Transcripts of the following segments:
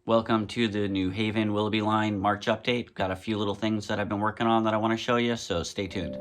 Welcome to the New Haven Willoughby Line March update. Got a few little things that I've been working on that I want to show you, so stay tuned.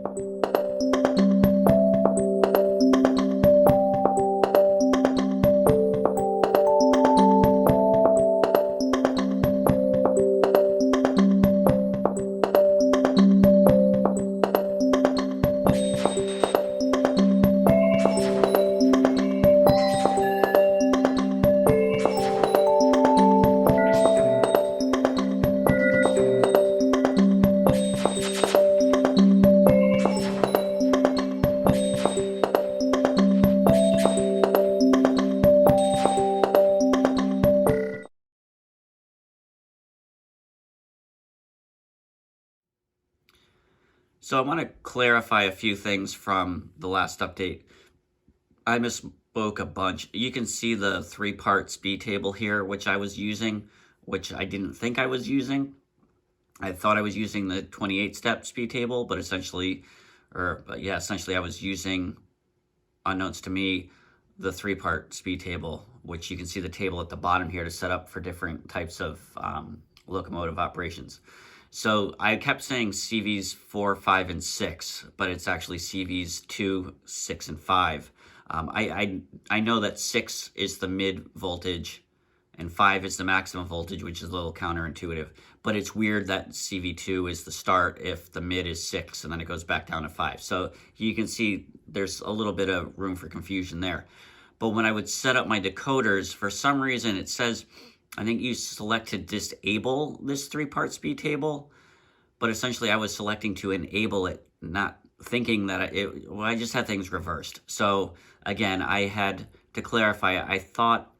So I want to clarify a few things from the last update. I misspoke a bunch. You can see the three-part speed table here, which I was using, which I didn't think I was using. I thought I was using the 28-step speed table, but essentially I was using, unknowns to me, the three-part speed table, which you can see the table at the bottom here to set up for different types of locomotive operations. So I kept saying CVs 4, 5, and 6, but it's actually CVs 2, 6, and 5. I know that 6 is the mid voltage and 5 is the maximum voltage, which is a little counterintuitive. But it's weird that CV2 is the start if the mid is 6 and then it goes back down to 5. So you can see there's a little bit of room for confusion there. But when I would set up my decoders, for some reason it says, I think you select to disable this three-part speed table, but essentially I was selecting to enable it, not thinking that I just had things reversed. So again, I had to clarify, I thought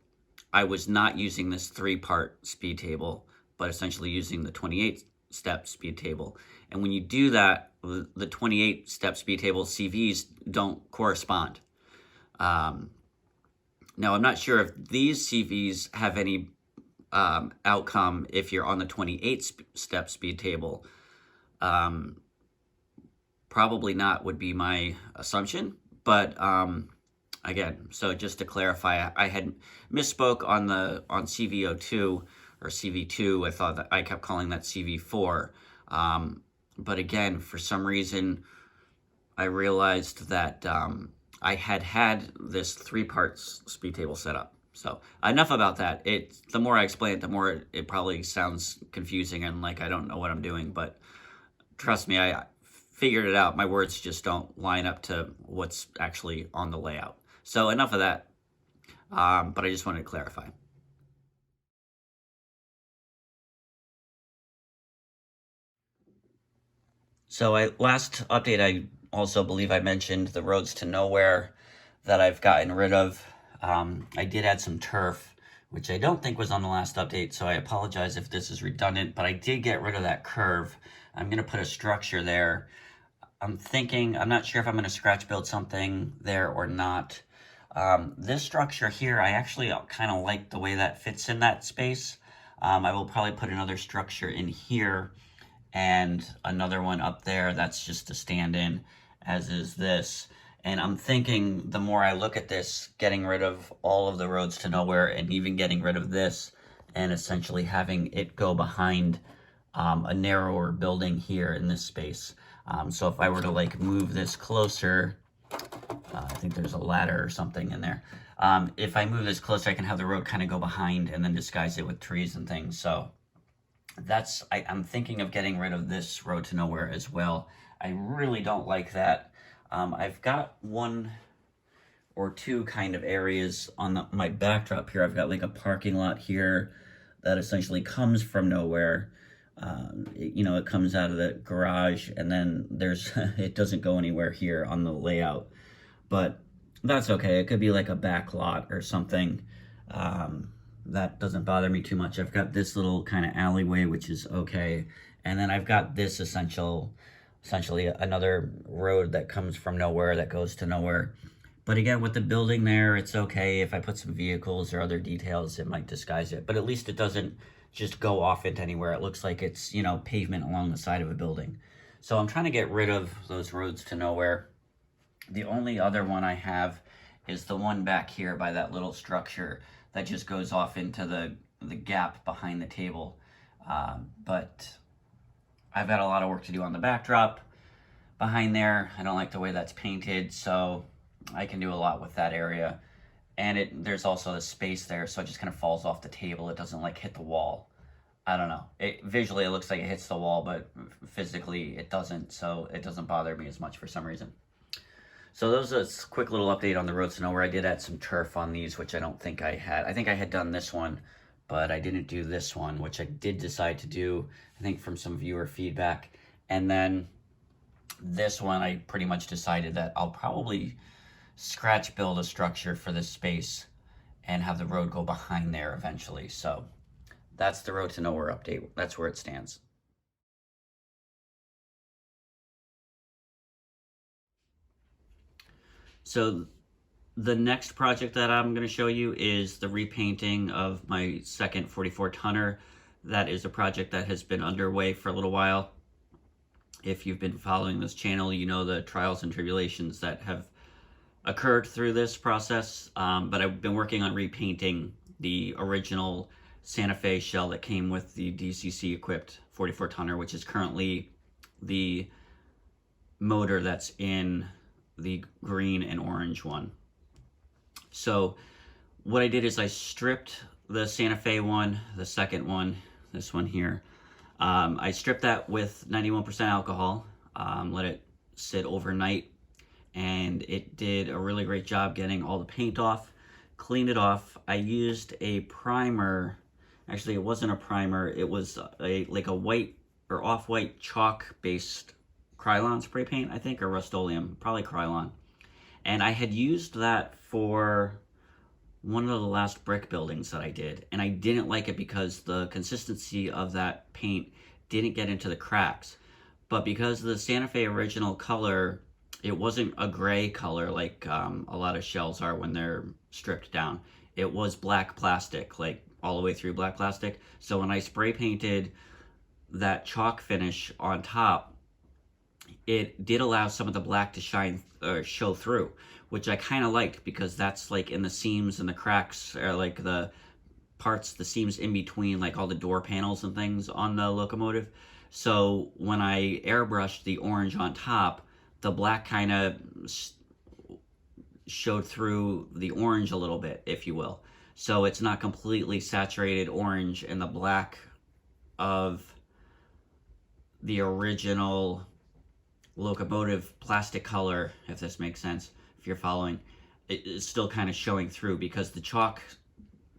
I was not using this three-part speed table, but essentially using the 28-step speed table. And when you do that, the 28-step speed table CVs don't correspond. Now, I'm not sure if these CVs have any outcome if you're on the 28-step speed table. Probably not would be my assumption, but again, so just to clarify, I had misspoke on CVO2 or CV2. I thought that I kept calling that CV4, but again, for some reason, I realized that I had this three-part speed table set up. So enough about that. The more I explain it, the more it probably sounds confusing and like I don't know what I'm doing. But trust me, I figured it out. My words just don't line up to what's actually on the layout. So enough of that. But I just wanted to clarify. So last update, I also believe I mentioned the roads to nowhere that I've gotten rid of. I did add some turf, which I don't think was on the last update, so I apologize if this is redundant, but I did get rid of that curve. I'm going to put a structure there. I'm not sure if I'm going to scratch build something there or not. This structure here, I actually kind of like the way that fits in that space. I will probably put another structure in here and another one up there that's just to stand in, as is this. And I'm thinking the more I look at this, getting rid of all of the roads to nowhere and even getting rid of this and essentially having it go behind a narrower building here in this space. So if I were to like move this closer, I think there's a ladder or something in there. If I move this closer, I can have the road kind of go behind and then disguise it with trees and things. So I'm thinking of getting rid of this road to nowhere as well. I really don't like that. I've got one or two kind of areas on my backdrop here. I've got like a parking lot here that essentially comes from nowhere. It comes out of the garage and then it doesn't go anywhere here on the layout, but that's okay. It could be like a back lot or something. That doesn't bother me too much. I've got this little kind of alleyway, which is okay. And then I've got this essentially another road that comes from nowhere that goes to nowhere. But again, with the building there, it's okay. If I put some vehicles or other details, it might disguise it. But at least it doesn't just go off into anywhere. It looks like it's, pavement along the side of a building. So I'm trying to get rid of those roads to nowhere. The only other one I have is the one back here by that little structure that just goes off into the gap behind the table. But I've got a lot of work to do on the backdrop behind there. I don't like the way that's painted, so I can do a lot with that area. And there's also the space there, so it just kind of falls off the table. It doesn't like hit the wall. I don't know. Visually it looks like it hits the wall, but physically it doesn't, so it doesn't bother me as much for some reason. So those are a quick little update on the Roads to Nowhere. I did add some turf on these, which I don't think I had. I think I had done this one, but I didn't do this one, which I did decide to do, I think from some viewer feedback. And then this one, I pretty much decided that I'll probably scratch build a structure for this space and have the road go behind there eventually. So that's the Road to Nowhere update. That's where it stands. So the next project that I'm going to show you is the repainting of my second 44 tonner. That is a project that has been underway for a little while. If you've been following this channel, you know the trials and tribulations that have occurred through this process. But I've been working on repainting the original Santa Fe shell that came with the DCC equipped 44 tonner, which is currently the motor that's in the green and orange one. So what I did is I stripped the Santa Fe one, the second one, this one here. I stripped that with 91% alcohol, let it sit overnight, and it did a really great job getting all the paint off, cleaned it off. I used a primer. Actually, it wasn't a primer. It was like a white or off-white chalk-based Krylon spray paint, I think, or Rust-Oleum, probably Krylon. And I had used that for one of the last brick buildings that I did, and I didn't like it because the consistency of that paint didn't get into the cracks. But because the Santa Fe original color, it wasn't a gray color like a lot of shells are when they're stripped down. It was black plastic, like all the way through black plastic. So when I spray painted that chalk finish on top, it did allow some of the black to shine or show through, which I kind of liked because that's like in the seams and the cracks, or like the parts, the seams in between, like all the door panels and things on the locomotive. So when I airbrushed the orange on top, the black kind of showed through the orange a little bit, if you will. So it's not completely saturated orange, and the black of the original locomotive plastic color, if this makes sense, if you're following, it is still kind of showing through because the chalk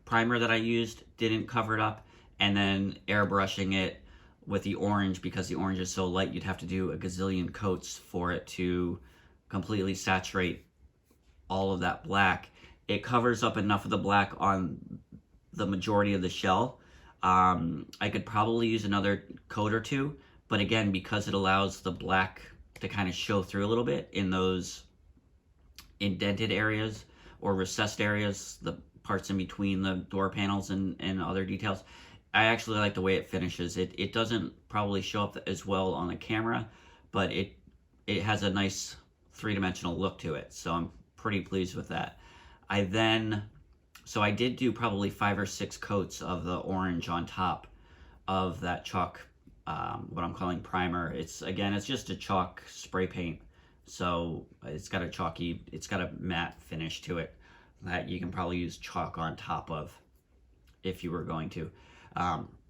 primer that I used didn't cover it up, and then airbrushing it with the orange, because the orange is so light, you'd have to do a gazillion coats for it to completely saturate all of that black. It covers up enough of the black on the majority of the shell. I could probably use another coat or two, but again, because it allows the black to kind of show through a little bit in those indented areas or recessed areas, the parts in between the door panels and other details, I actually like the way it finishes. It doesn't probably show up as well on the camera, but it has a nice three-dimensional look to it, so I'm pretty pleased with that. So I did do probably 5 or 6 coats of the orange on top of that chalk, what I'm calling primer. It's just a chalk spray paint, so it's got a matte finish to it that you can probably use chalk on top of if you were going to.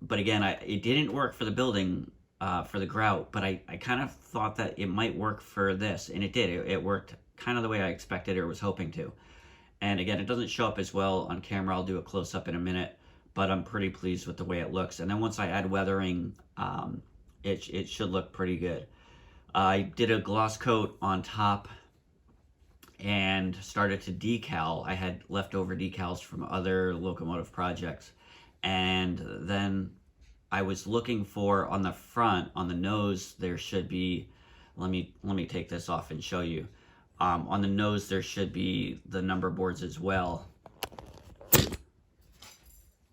But again, it didn't work for the building, for the grout, but I kind of thought that it might work for this, and it did. It worked kind of the way I expected or was hoping to. And again, it doesn't show up as well on camera. I'll do a close-up in a minute, but I'm pretty pleased with the way it looks. And then once I add weathering, it should look pretty good. I did a gloss coat on top and started to decal. I had leftover decals from other locomotive projects. And then I was looking for, on the front, on the nose, there should be, let me take this off and show you. On the nose, there should be the number boards as well.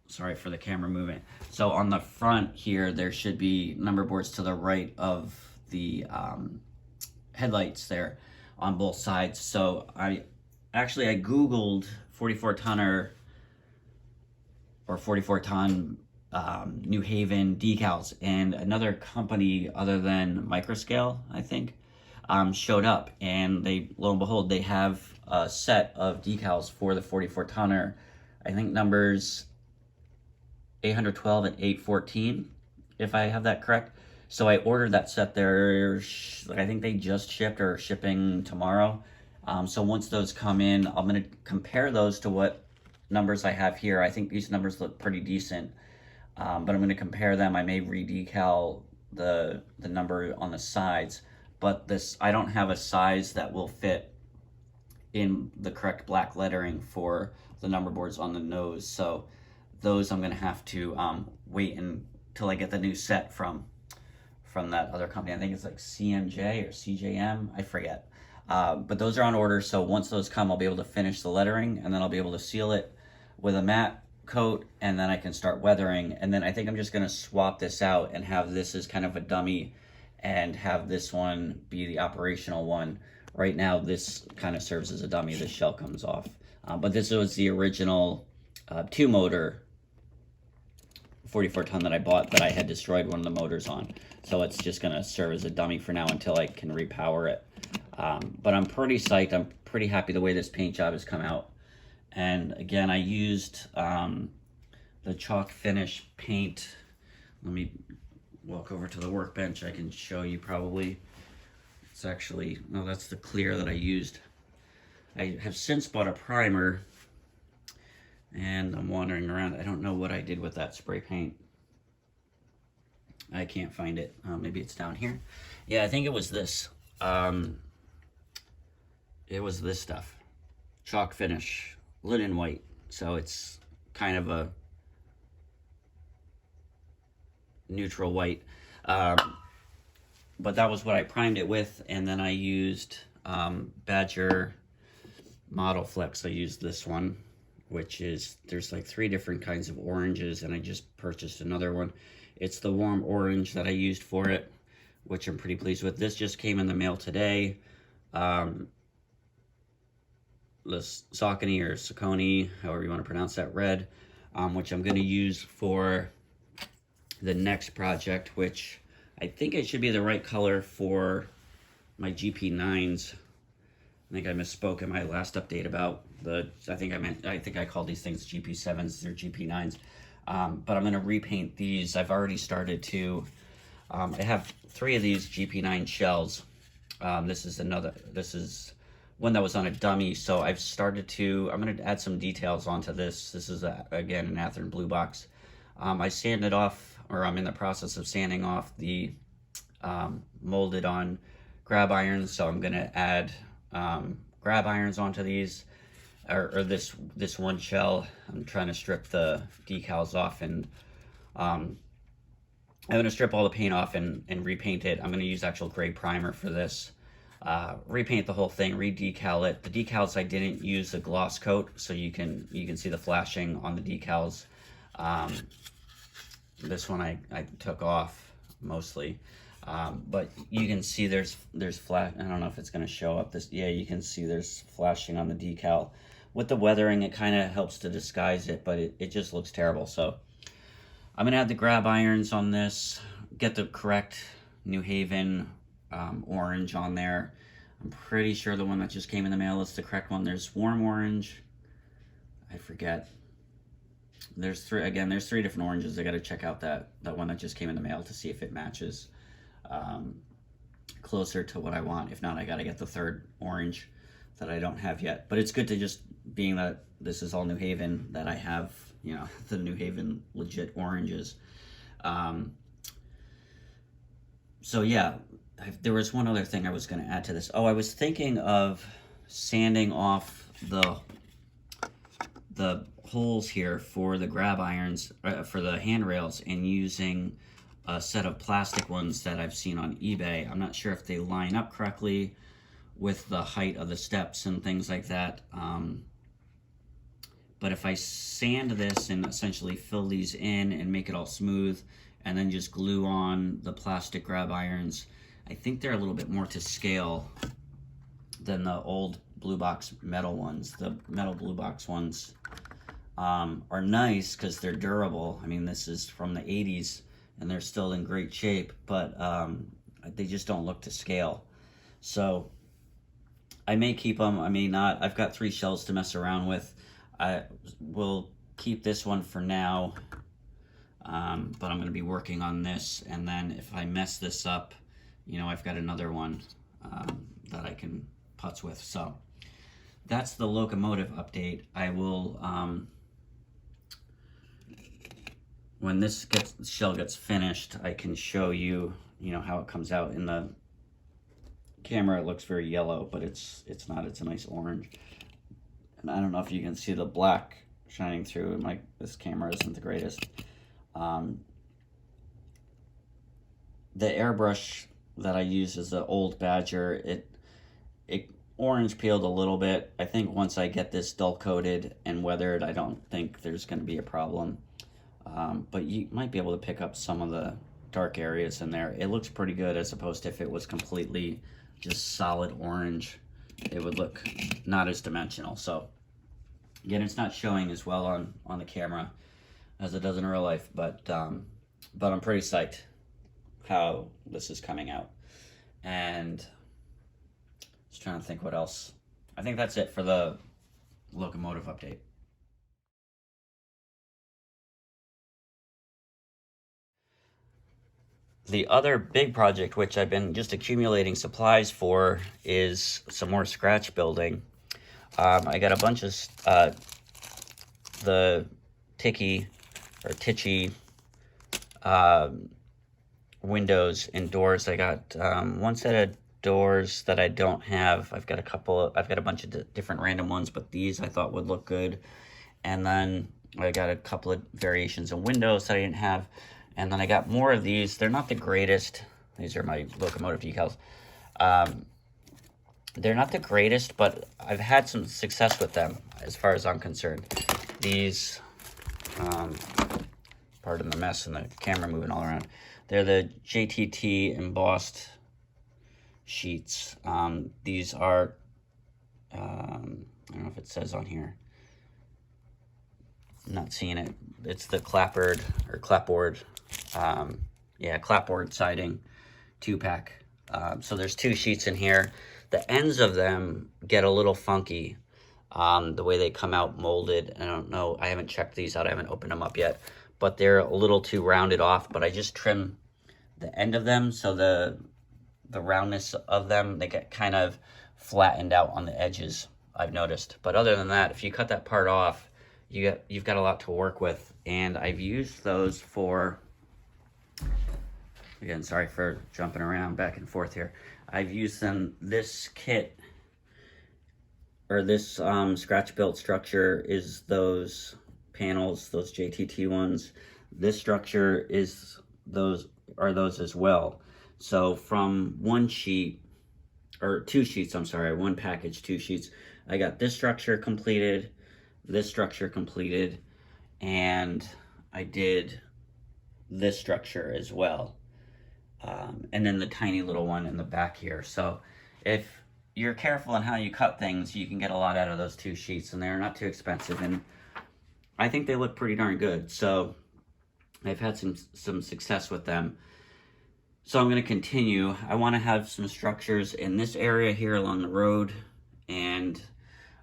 Sorry for the camera movement. So on the front here, there should be number boards to the right of the headlights there on both sides. So I Googled 44 tonner or 44-ton New Haven decals, and another company other than Microscale, I think, showed up, and they, lo and behold, they have a set of decals for the 44-tonner. I think numbers 812 and 814, if I have that correct. So I ordered that set there. I think they just shipped or shipping tomorrow. So once those come in, I'm going to compare those to what numbers I have here. I think these numbers look pretty decent, but I'm going to compare them. I may redecal the number on the sides, but this, I don't have a size that will fit in the correct black lettering for the number boards on the nose. So those I'm going to have to wait until I get the new set from that other company. I think it's like CMJ or CJM, I forget. But those are on order, so once those come, I'll be able to finish the lettering, and then I'll be able to seal it with a matte coat, and then I can start weathering. And then I think I'm just going to swap this out and have this as kind of a dummy and have this one be the operational one. Right now, this kind of serves as a dummy. This shell comes off. But this was the original 2-motor 44-ton that I bought that I had destroyed one of the motors on. So it's just going to serve as a dummy for now until I can repower it. But I'm pretty psyched. I'm pretty happy the way this paint job has come out. And again, I used the chalk finish paint. Let me walk over to the workbench. I can show you probably. It's actually, no, that's the clear that I used. I have since bought a primer, and I'm wandering around. I don't know what I did with that spray paint. I can't find it. Maybe it's down here. Yeah, I think it was this. It was this stuff. Chalk finish, linen white. So it's kind of a neutral white. But that was what I primed it with, and then I used Badger Model Flex. I used this one, which is, there's like 3 different kinds of oranges, and I just purchased another one. It's the warm orange that I used for it, which I'm pretty pleased with. This just came in the mail today. The Saucony or Saucony, however you want to pronounce that, red, which I'm going to use for the next project, which I think it should be the right color for my GP9s. I think I misspoke in my last update about I think I called these things GP7s, they're GP9s. But I'm going to repaint these. I've already started to, I have 3 of these GP9 shells. This is one that was on a dummy, so I've started to, I'm going to add some details onto this. This is, again, an Athearn blue box. I sanded off, or I'm in the process of sanding off the molded on grab irons, so I'm going to add grab irons onto these, or this one shell. I'm trying to strip the decals off, and I'm going to strip all the paint off and repaint it. I'm going to use actual gray primer for this. Repaint the whole thing, re-decal it. The decals, I didn't use a gloss coat, so you can see the flashing on the decals. This one I took off mostly, but you can see there's flash. I don't know if it's going to show up. Yeah, you can see there's flashing on the decal. With the weathering, it kind of helps to disguise it, but it just looks terrible. So I'm going to add the grab irons on this, get the correct New Haven orange on there. I'm pretty sure the one that just came in the mail is the correct one. There's warm orange. I forget. There's 3 different oranges. I got to check out that one that just came in the mail to see if it matches closer to what I want. If not, I got to get the 3rd orange that I don't have yet. But it's good to just, being that this is all New Haven, that I have, you know, the New Haven legit oranges. So yeah, there was one other thing I was going to add to this. Oh, I was thinking of sanding off the holes here for the grab irons, for the handrails, and using a set of plastic ones that I've seen on eBay. I'm not sure if they line up correctly with the height of the steps and things like that. But if I sand this and essentially fill these in and make it all smooth, and then just glue on the plastic grab irons, I think they're a little bit more to scale than the old blue box metal ones. The metal blue box ones, are nice because they're durable. I mean, this is from the 80s and they're still in great shape, but they just don't look to scale. So I may keep them, I may not. I've got 3 shells to mess around with. I will keep this one for now, but I'm going to be working on this, and then if I mess this up, you know, I've got another one that I can putz with. So that's the locomotive update. I will, when this shell gets finished, I can show you, you know, how it comes out. In the camera it looks very yellow, but it's not. It's a nice orange. And I don't know if you can see the black shining through. This camera isn't the greatest. The airbrush that I use is the old Badger. It orange peeled a little bit. I think once I get this dull coated and weathered, I don't think there's going to be a problem. But you might be able to pick up some of the dark areas in there. It looks pretty good, as opposed to if it was completely just solid orange, it would look not as dimensional. So again, it's not showing as well on the camera as it does in real life, but I'm pretty psyched how this is coming out. And just trying to think what else. I think that's it for the locomotive update. The other big project, which I've been just accumulating supplies for, is some more scratch building. I got a bunch of the Titchy windows and doors. I got one set of doors that I don't have. I've got a bunch of different random ones, but these I thought would look good. And then I got a couple of variations of windows that I didn't have. And then I got more of these. They're not the greatest. These are my locomotive decals. They're not the greatest, but I've had some success with them as far as I'm concerned. These, pardon the mess and the camera moving all around. They're the JTT embossed sheets. These are, I don't know if it says on here. I'm not seeing it. It's the clapboard, clapboard siding 2-pack. So there's 2 sheets in here. The ends of them get a little funky, the way they come out molded. I don't know. I haven't checked these out. I haven't opened them up yet, but they're a little too rounded off. But I just trim the end of them, so the roundness of them, they get kind of flattened out on the edges, I've noticed. But other than that, if you cut that part off, you've got a lot to work with. And I've used those for, again, sorry for jumping around back and forth here. I've used them, this kit, or this scratch built structure is those panels, those JTT ones. This structure is those as well. So from 1 sheet, or 2 sheets, I'm sorry, 1 package, 2 sheets, I got this structure completed, this structure completed, and I did this structure as well. And then the tiny little one in the back here. So if you're careful in how you cut things, you can get a lot out of those 2 sheets, and they're not too expensive, and I think they look pretty darn good. So I've had some success with them. So I'm going to continue. I want to have some structures in this area here along the road, and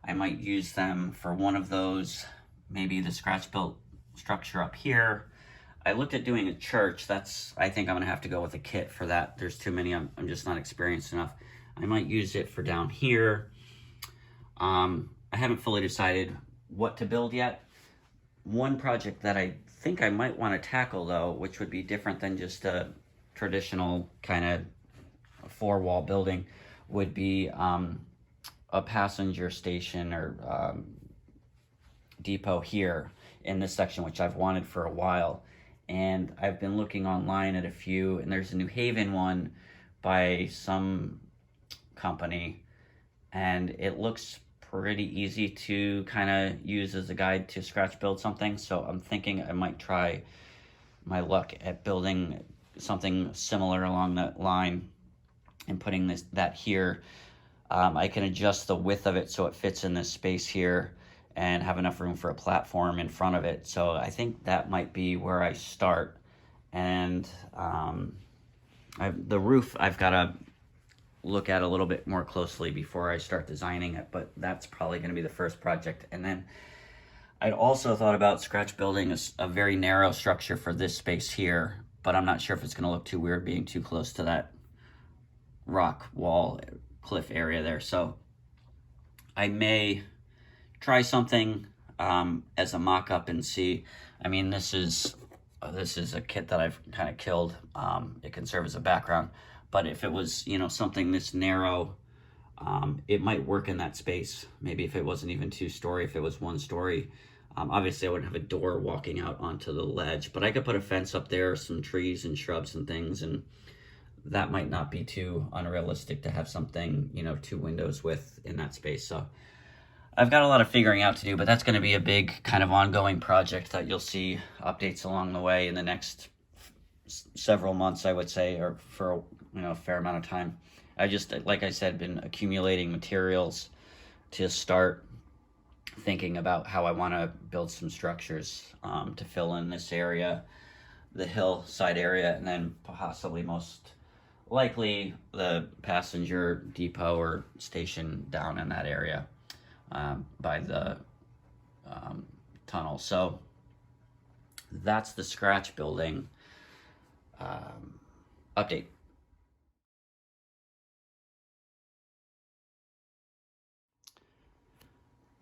I might use them for one of those, maybe the scratch built structure up here. I looked at doing a church. I think I'm going to have to go with a kit for that. There's too many. I'm just not experienced enough. I might use it for down here. I haven't fully decided what to build yet. One project that I think I might want to tackle, though, which would be different than just a traditional kind of 4-wall building, would be a passenger station or depot here in this section, which I've wanted for a while. And I've been looking online at a few, and there's a New Haven one by some company, and it looks pretty easy to kind of use as a guide to scratch build something. So I'm thinking I might try my luck at building something similar along that line and putting that here. I can adjust the width of it so it fits in this space here, and have enough room for a platform in front of it. So I think that might be where I start. And the roof I've got to look at a little bit more closely before I start designing it, but that's probably going to be the first project. And then I'd also thought about scratch building a very narrow structure for this space here, but I'm not sure if it's going to look too weird being too close to that rock wall cliff area there. So I may try something as a mock-up and see. I mean, this is a kit that I've kind of killed. It can serve as a background, but if it was, you know, something this narrow, it might work in that space. Maybe if it wasn't even 2-story, if it was 1-story. Obviously I wouldn't have a door walking out onto the ledge, but I could put a fence up there, some trees and shrubs and things, and that might not be too unrealistic to have something, you know, 2 windows with in that space. So I've got a lot of figuring out to do, but that's going to be a big kind of ongoing project that you'll see updates along the way in the next several months, I would say, or for, you know, a fair amount of time. I just, like I said, been accumulating materials to start thinking about how I want to build some structures to fill in this area, the hillside area, and then possibly most likely the passenger depot or station down in that area by the tunnel. So that's the scratch building update.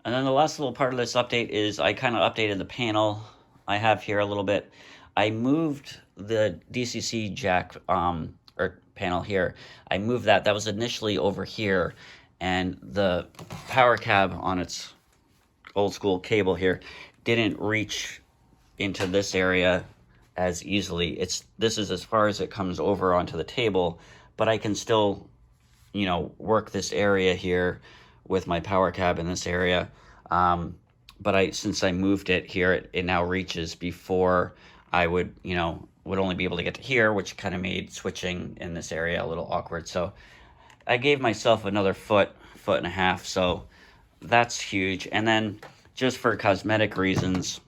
And then the last little part of this update is I kind of updated the panel I have here a little bit. I moved the DCC jack or panel here. I moved that. That was initially over here, and the power cab on its old school cable here didn't reach into this area as easily. This is as far as it comes over onto the table, but I can still, you know, work this area here with my power cab in this area. But since I moved it here, it now reaches before I would only be able to get to here, which kind of made switching in this area a little awkward. So I gave myself another foot and a half. So that's huge. And then just for cosmetic reasons,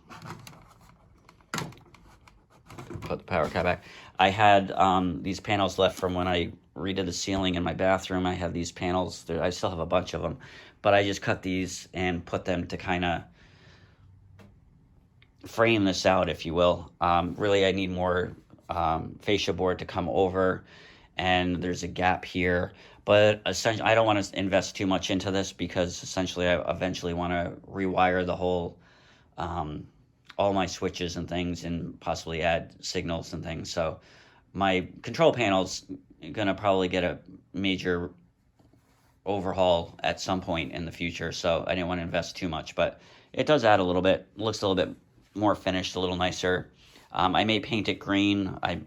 put the power cab back. I had these panels left from when I redid the ceiling in my bathroom. I have these panels. I still have a bunch of them, but I just cut these and put them to kind of frame this out, if you will. Really, I need more fascia board to come over, and there's a gap here. But essentially, I don't want to invest too much into this because essentially I eventually want to rewire the whole, all my switches and things, and possibly add signals and things. So my control panel's gonna probably get a major overhaul at some point in the future. So I didn't want to invest too much, but it does add a little bit. It looks a little bit more finished, a little nicer. I may paint it green. I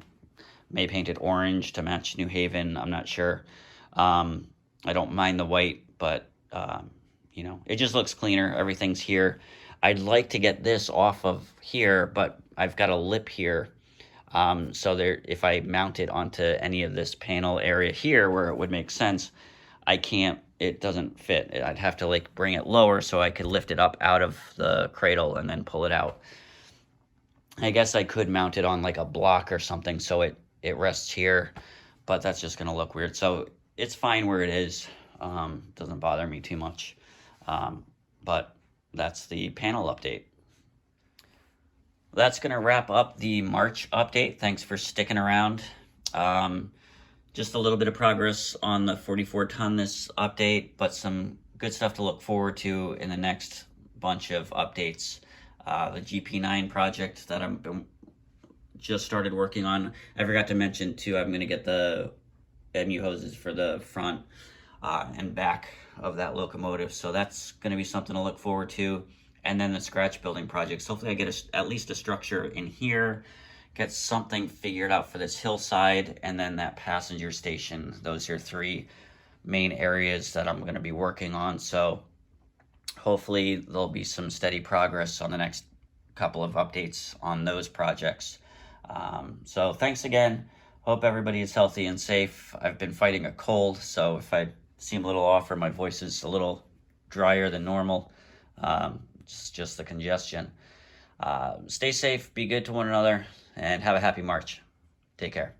may paint it orange to match New Haven. I'm not sure. I don't mind the white, but it just looks cleaner. Everything's here. I'd like to get this off of here, but I've got a lip here. So there, if I mount it onto any of this panel area here where it would make sense, I can't, it doesn't fit. I'd have to like bring it lower so I could lift it up out of the cradle and then pull it out. I guess I could mount it on like a block or something so it rests here, but that's just gonna look weird. So it's fine where it is. Doesn't bother me too much. But that's the panel update. That's gonna wrap up the March update. Thanks for sticking around. Just a little bit of progress on the 44 ton this update, but some good stuff to look forward to in the next bunch of updates. The GP9 project that I'm just started working on. I forgot to mention too, I'm gonna get the MU hoses for the front and back of that locomotive. So that's gonna be something to look forward to. And then the scratch building projects. Hopefully I get at least a structure in here, get something figured out for this hillside, and then that passenger station. Those are 3 main areas that I'm gonna be working on. So hopefully there'll be some steady progress on the next couple of updates on those projects. So thanks again. Hope everybody is healthy and safe. I've been fighting a cold, so if I seem a little off or my voice is a little drier than normal, It's just the congestion. Stay safe, be good to one another, and have a happy March. Take care.